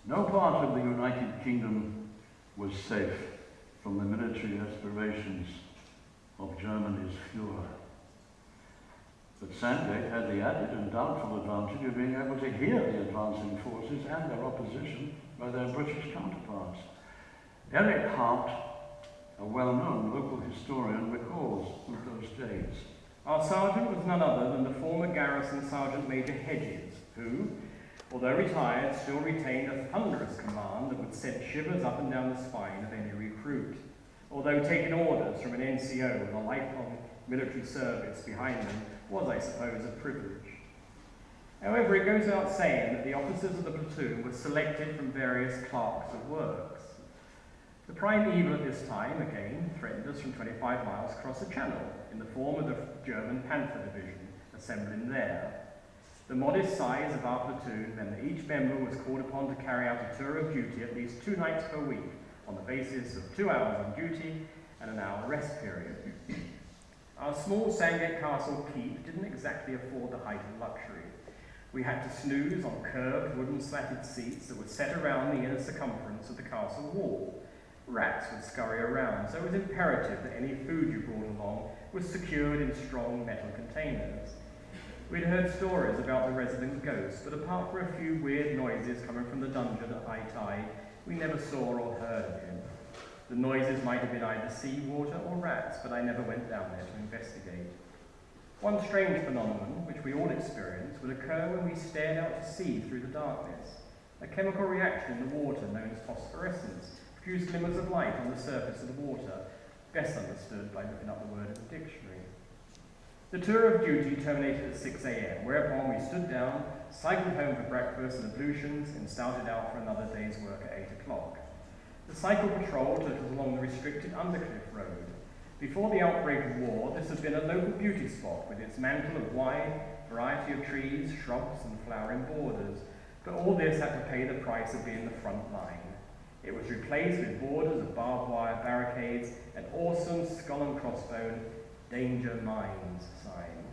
No part of the United Kingdom was safe from the military aspirations of Germany's Führer. But Sandgate had the added and doubtful advantage of being able to hear the advancing forces and their opposition by their British counterparts. Eric Hart, a well-known local historian, recalls of those days. Our sergeant was none other than the former garrison Sergeant Major Hedges, who, although retired, still retained a thunderous command that would send shivers up and down the spine of any recruit. Although taking orders from an NCO with a lifelong military service behind them was, I suppose, a privilege. However, it goes without saying that the officers of the platoon were selected from various clerks of works. The prime evil at this time, again, threatened us from 25 miles across the channel in the form of the German Panther Division, assembling there. The modest size of our platoon meant that each member was called upon to carry out a tour of duty at least 2 nights per week on the basis of 2 hours on duty and an hour rest period. Our small Sandgate Castle keep didn't exactly afford the height of luxury. We had to snooze on curved wooden slatted seats that were set around the inner circumference of the castle wall. Rats would scurry around, so it was imperative that any food you brought along was secured in strong metal containers. We'd heard stories about the resident ghost, but apart from a few weird noises coming from the dungeon at high tide, we never saw or heard of him. The noises might have been either sea water or rats, but I never went down there to investigate. One strange phenomenon, which we all experienced, would occur when we stared out to sea through the darkness. A chemical reaction in the water known as phosphorescence produced glimmers of light on the surface of the water, best understood by looking up the word in the dictionary. The tour of duty terminated at 6 a.m, whereupon we stood down, cycled home for breakfast and ablutions, and started out for another day's work at 8 o'clock. The cycle patrol took us along the restricted Undercliff Road. Before the outbreak of war, this had been a local beauty spot with its mantle of wide variety of trees, shrubs, and flowering borders, but all this had to pay the price of being the front line. It was replaced with borders of barbed wire barricades and awesome skull and crossbone "Danger Mines" sign.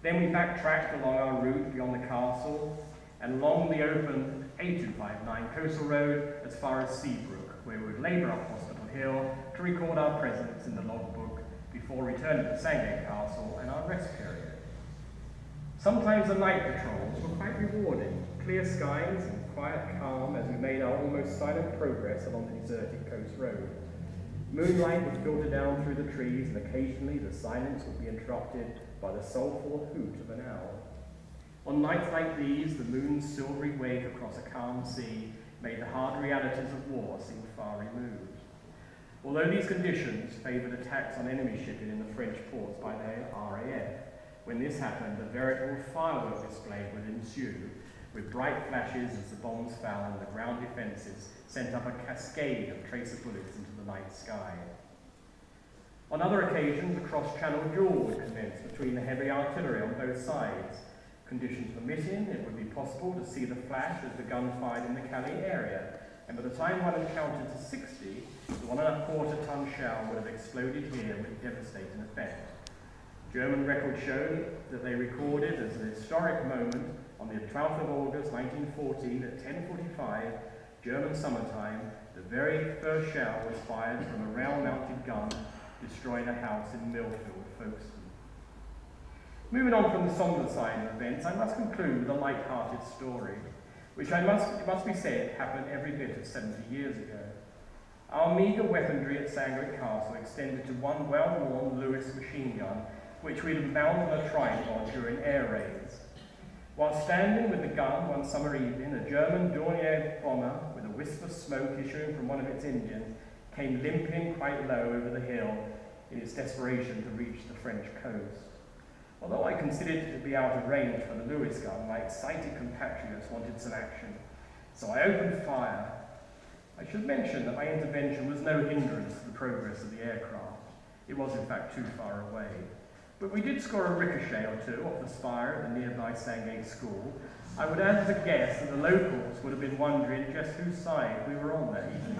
Then we backtracked along our route beyond the castle and along the open A259 coastal road as far as Seabrook, where we would labour up Hospital Hill to record our presence in the logbook before returning to Sandgate Castle and our rest period. Sometimes the night patrols were quite rewarding, clear skies and quiet calm as we made our almost silent progress along the deserted coast road. Moonlight would filter down through the trees, and occasionally the silence would be interrupted by the soulful hoot of an owl. On nights like these, the moon's silvery wake across a calm sea made the hard realities of war seem far removed. Although these conditions favoured attacks on enemy shipping in the French ports by the RAF, when this happened, a veritable firework display would ensue, with bright flashes as the bombs fell and the ground defences sent up a cascade of tracer bullets into the night sky. On other occasions, a cross-channel duel would commence between the heavy artillery on both sides. Conditions permitting, it would be possible to see the flash as the gun fired in the Calais area, and by the time one had counted to 60, the 1¼ ton shell would have exploded here with devastating effect. German records show that they recorded as an historic moment on the 12th of August 1914 at 10:45 German summertime. The very first shell was fired from a rail-mounted gun, destroying a house in Millfield, Folkestone. Moving on from the sombre side of events, I must conclude with a light-hearted story, which it must be said happened every bit of 70 years ago. Our meagre weaponry at Sandgate Castle extended to one well-worn Lewis machine gun, which we had mounted on a tripod during air raids. While standing with the gun one summer evening, a German Dornier bomber with a wisp of smoke issuing from one of its engines came limping quite low over the hill in its desperation to reach the French coast. Although I considered it to be out of range for the Lewis gun, my excited compatriots wanted some action, so I opened fire. I should mention that my intervention was no hindrance to the progress of the aircraft. It was in fact too far away. But we did score a ricochet or two off the spire at the nearby Sandgate School. I would hazard a guess that the locals would have been wondering just whose side we were on that evening.